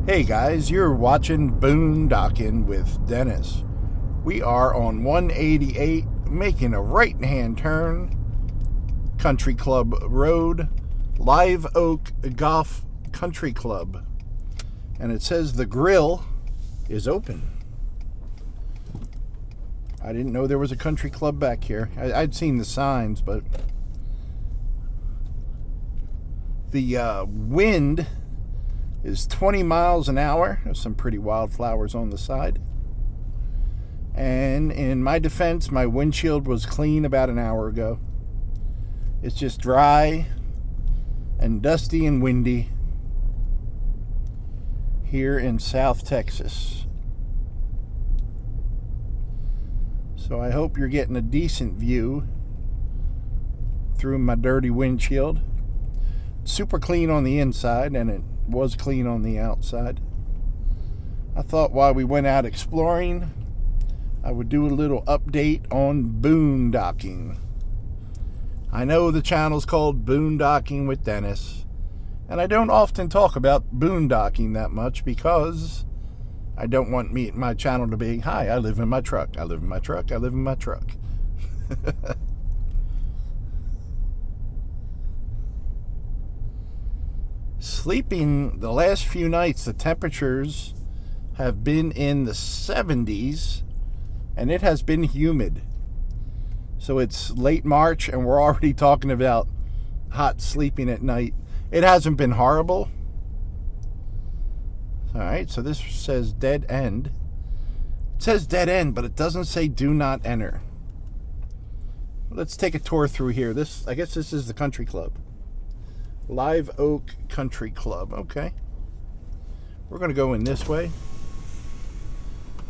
Hey guys, you're watching Boondocking with Dennis. We are on 188 making a right-hand turn, Country Club Road, Live Oak Golf Country Club. And it says the grill is open. I didn't know there was a country club back here. I'd seen the signs, but the wind is 20 miles an hour. There's some pretty wildflowers on the side. And in my defense, my windshield was clean about an hour ago. It's just dry and dusty and windy here in South Texas. So I hope you're getting a decent view through my dirty windshield. Super clean on the inside, and it was clean on the outside. I thought while we went out exploring, I would do a little update on boondocking. I know the channel's called Boondocking with Dennis, and I don't often talk about boondocking that much because I don't want my channel to be, hi, I live in my truck, I live in my truck, I live in my truck. Sleeping the last few nights, the temperatures have been in the 70s, and it has been humid. So it's late March, and we're already talking about hot sleeping at night. It hasn't been horrible. All right, so this says dead end. It says dead end, but it doesn't say do not enter. Let's take a tour through here. I guess this is the country club. Live Oak Country Club. Okay. We're going to go in this way.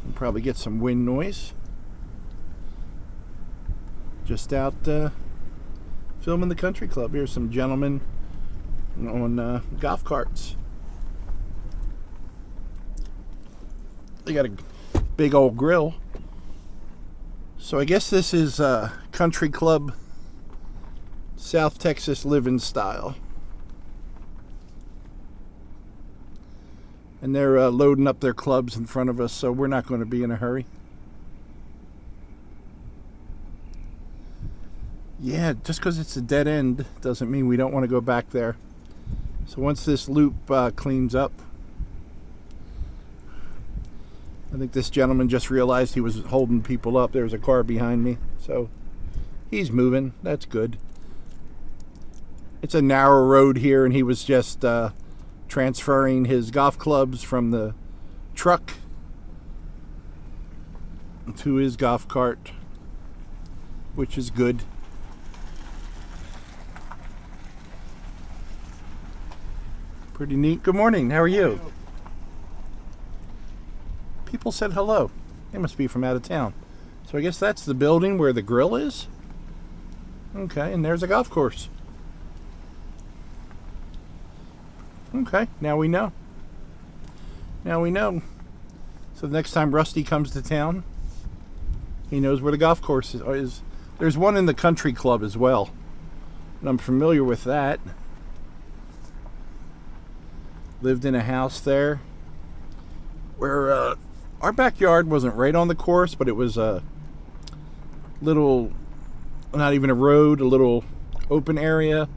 And probably get some wind noise. Just out filming the country club. Here's some gentlemen on golf carts. They got a big old grill. So I guess this is Country Club South Texas living style. And they're loading up their clubs in front of us, so we're not going to be in a hurry. Yeah, just because it's a dead end doesn't mean we don't want to go back there. So once this loop cleans up, I think this gentleman just realized he was holding people up. There's a car behind me, so he's moving. That's good. It's a narrow road here, and he was just transferring his golf clubs from the truck to his golf cart, which is good. Pretty neat. Good morning. How are you? People said hello. They must be from out of town. So I guess that's the building where the grill is. Okay, and there's a golf course. Okay, now we know. Now we know. So the next time Rusty comes to town, he knows where the golf course is. There's one in the country club as well, and I'm familiar with that. Lived in a house there where our backyard wasn't right on the course, but it was a little, not even a road, a little open area.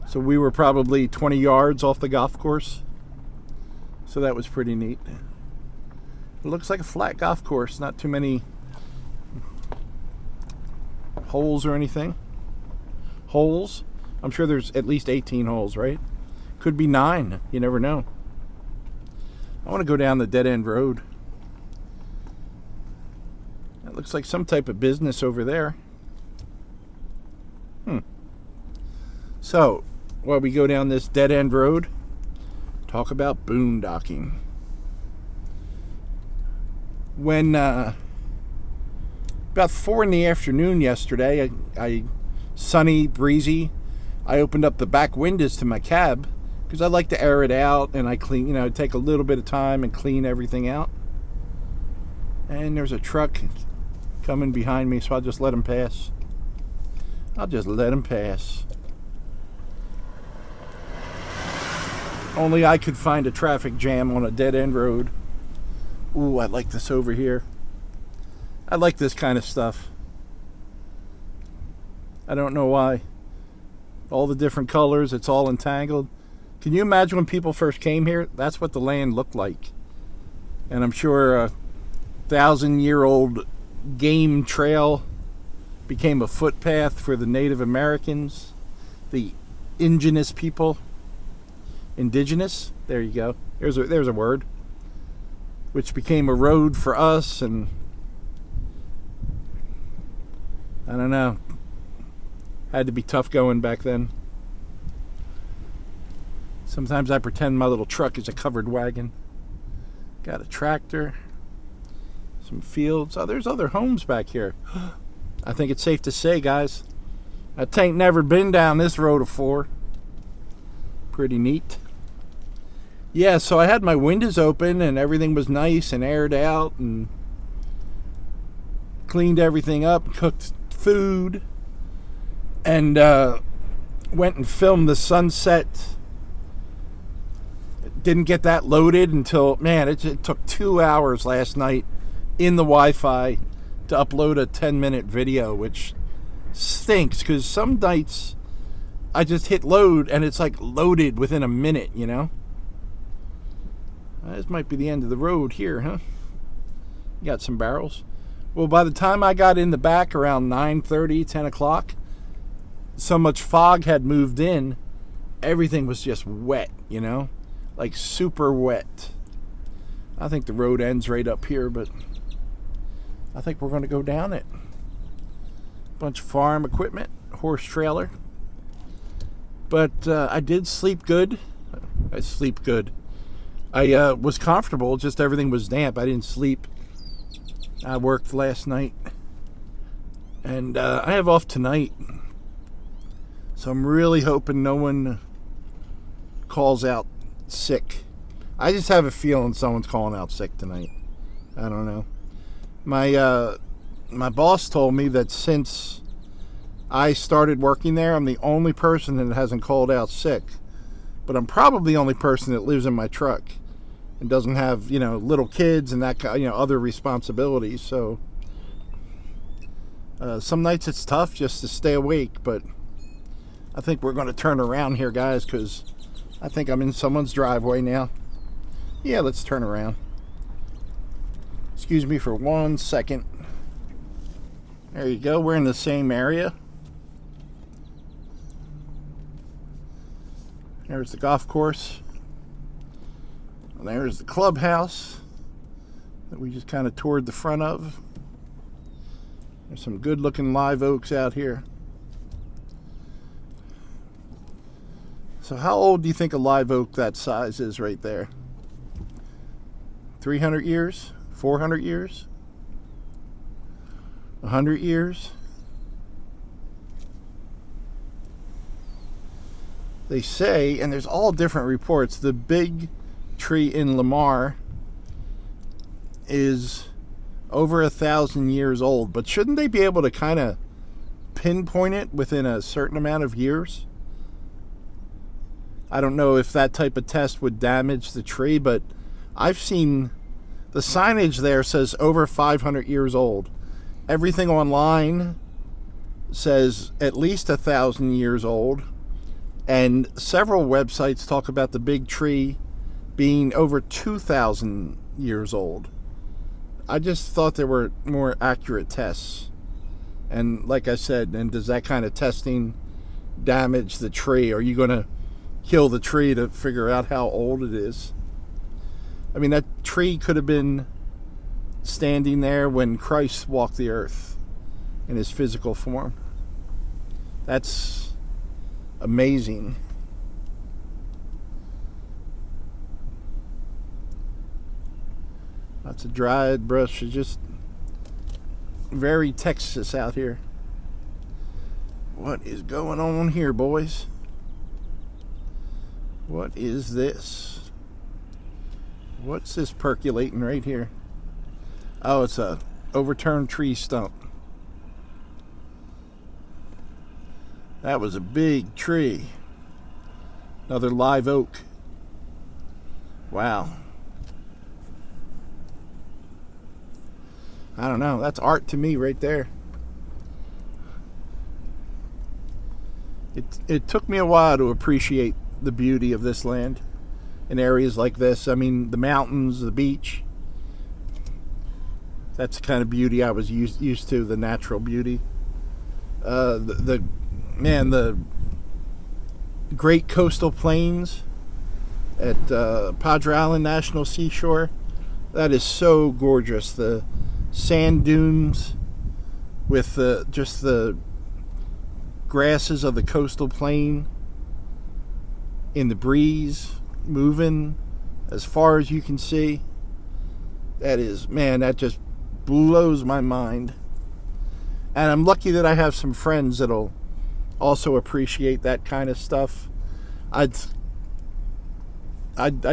So we were probably 20 yards off the golf course. So that was pretty neat. It looks like a flat golf course, not too many holes or anything. Holes? I'm sure there's at least 18 holes, right? Could be 9. You never know. I want to go down the dead end road. That looks like some type of business over there. So, while we go down this dead end road, talk about boondocking. When about 4 in the afternoon yesterday, sunny, breezy, I opened up the back windows to my cab because I like to air it out, and I clean, take a little bit of time and clean everything out. And there's a truck coming behind me, so I'll just let him pass. Only I could find a traffic jam on a dead-end road. Ooh, I like this over here. I like this kind of stuff. I don't know why. All the different colors, it's all entangled. Can you imagine when people first came here? That's what the land looked like. And I'm sure a 1,000-year-old game trail became a footpath for the Native Americans, the indigenous people. Indigenous? There you go. There's a word. Which became a road for us, and I don't know. Had to be tough going back then. Sometimes I pretend my little truck is a covered wagon. Got a tractor. Some fields. Oh, there's other homes back here. I think it's safe to say, guys, I ain't never been down this road before. Pretty neat. Yeah, so I had my windows open and everything was nice and aired out and cleaned everything up, cooked food, and went and filmed the sunset. Didn't get that loaded until, man, it took 2 hours last night in the Wi-Fi to upload a 10-minute video, which stinks because some nights I just hit load and it's like loaded within a minute, you know? This might be the end of the road here, huh? You got some barrels. Well, by the time I got in the back around 9:30, 10 o'clock, so much fog had moved in, everything was just wet, you know? Like super wet. I think the road ends right up here, but I think we're going to go down it. Bunch of farm equipment, horse trailer. But I did sleep good. I sleep good. I was comfortable, just everything was damp. I didn't sleep. I worked last night. And I have off tonight. So I'm really hoping no one calls out sick. I just have a feeling someone's calling out sick tonight. I don't know. My boss told me that since I started working there, I'm the only person that hasn't called out sick. But I'm probably the only person that lives in my truck and doesn't have, you know, little kids and that, you know, other responsibilities. So some nights it's tough just to stay awake, but I think we're going to turn around here, guys, because I think I'm in someone's driveway now. Yeah, let's turn around. Excuse me for 1 second. There you go. We're in the same area. There's the golf course. And there's the clubhouse that we just kind of toured the front of. There's some good looking live oaks out here. So how old do you think a live oak that size is right there? 300 years? 400 years? 100 years? They say, and there's all different reports, the big tree in Lamar is over 1,000 years old, but shouldn't they be able to kind of pinpoint it within a certain amount of years? I don't know if that type of test would damage the tree, but I've seen the signage there says over 500 years old. Everything online says at least 1,000 years old, and several websites talk about the big tree being over 2,000 years old. I just thought there were more accurate tests. And like I said, and does that kind of testing damage the tree? Are you going to kill the tree to figure out how old it is? I mean, that tree could have been standing there when Christ walked the earth in his physical form. That's amazing. Lots of dried brush. It's just very Texas out here. What is going on here, boys? What is this? What's this percolating right here? Oh, it's a overturned tree stump. That was a big tree. Another live oak. Wow. I don't know. That's art to me right there. It took me a while to appreciate the beauty of this land in areas like this. I mean, the mountains, the beach. That's the kind of beauty I was used to, the natural beauty. The great coastal plains at Padre Island National Seashore. That is so gorgeous. The sand dunes with just the grasses of the coastal plain in the breeze moving as far as you can see. That is, man, that just blows my mind. And I'm lucky that I have some friends that'll also appreciate that kind of stuff. I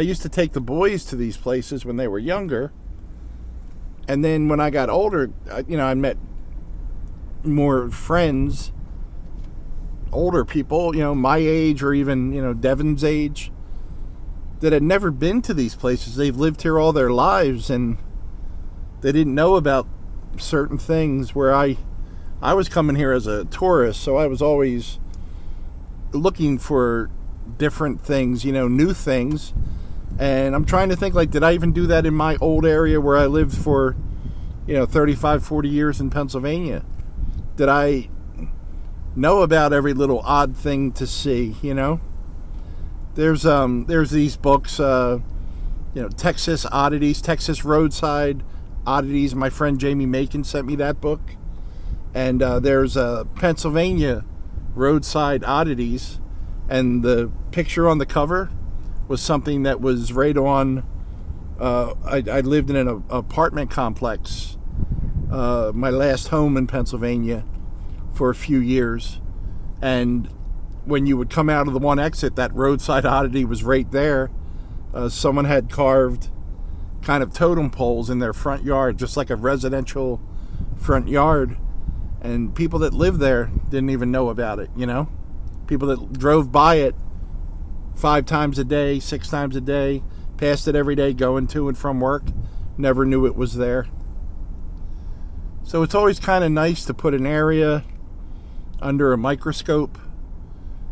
used to take the boys to these places when they were younger, and then when I got older, I met more friends, older people, my age or even, Devin's age, that had never been to these places. They've lived here all their lives, and they didn't know about certain things, where I was coming here as a tourist, so I was always looking for different things, new things. And I'm trying to think, like, did I even do that in my old area where I lived for, 35, 40 years in Pennsylvania? Did I know about every little odd thing to see, There's these books, Texas Oddities, Texas Roadside Oddities. My friend Jamie Macon sent me that book. And there's Pennsylvania Roadside Oddities. And the picture on the cover was something that was right on. I lived in an apartment complex, my last home in Pennsylvania, for a few years. And when you would come out of the one exit, that roadside oddity was right there. Someone had carved kind of totem poles in their front yard, just like a residential front yard. And people that lived there didn't even know about it, People that drove by it 5 times a day, 6 times a day, passed it every day going to and from work, never knew it was there. So it's always kind of nice to put an area under a microscope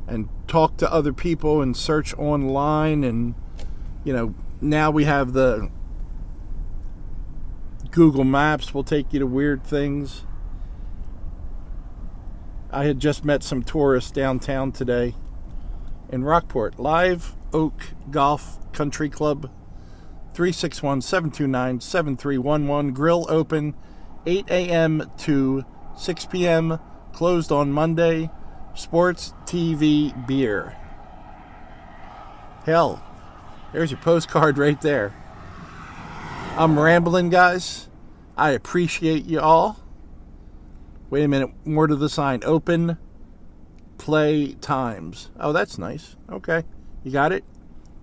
and talk to other people and search online. And now we have the Google Maps will take you to weird things. I had just met some tourists downtown today in Rockport. Live Oak Golf Country Club, 361-729-7311. Grill open 8 a.m. to 6 p.m. Closed on Monday. Sports, TV, beer. Hell, there's your postcard right there. I'm rambling, guys. I appreciate you all. Wait a minute, more to the sign. Open play times. Oh, that's nice. Okay, you got it?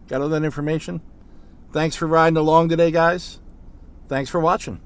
Got all that information? Thanks for riding along today, guys. Thanks for watching.